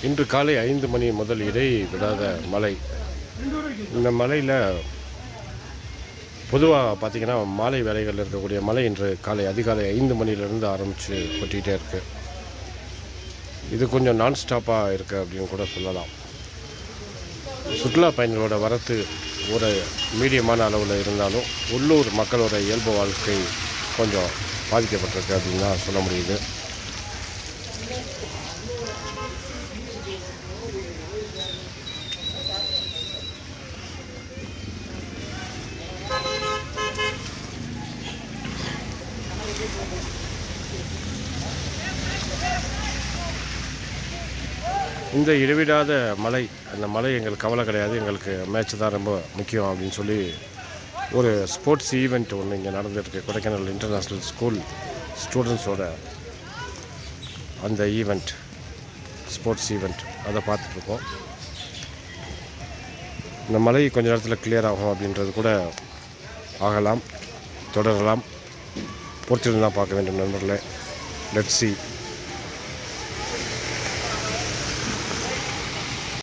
இன்று காலை 5 மணி முதல் இடைவிடாத மழை. இந்த மழையில் பொதுவாக பார்த்திங்கன்னா மாலை வேலைகளில் இருக்கக்கூடிய மழை இன்று அதிகாலை 5 மணிலேருந்து ஆரம்பித்து கொட்டிகிட்டே இருக்குது. இது கொஞ்சம் நான்ஸ்டாப்பாக இருக்குது அப்படின்னு கூட சொல்லலாம். சுற்றுலா பயணிகளோட வரத்து ஒரு மீடியமான அளவில் இருந்தாலும் உள்ளூர் மக்களோட இயல்பு வாழ்க்கை கொஞ்சம் பாதிக்கப்பட்டிருக்கு அப்படின்னு தான் சொல்ல முடியுது. இந்த இடைவிடாத மழை, அந்த மழை எங்களுக்கு கவலை கிடையாது, எங்களுக்கு மேட்ச் தான் ரொம்ப முக்கியம் அப்படின்னு சொல்லி ஒரு ஸ்போர்ட்ஸ் ஈவெண்ட் ஒன்று இங்கே நடந்துருக்கு. கொடைக்கானல் இன்டர்நேஷ்னல் ஸ்கூல் ஸ்டூடெண்ட்ஸோட அந்த ஈவெண்ட், ஸ்போர்ட்ஸ் ஈவெண்ட், அதை பார்த்துட்ருக்கோம். இந்த மழை கொஞ்ச நேரத்தில் கிளியர் ஆகும் அப்படின்றது கூட ஆகலாம், தொடரலாம். பொறுத்திருந்து தான் பார்க்க வேண்டும் நண்பர்களே. Let's see.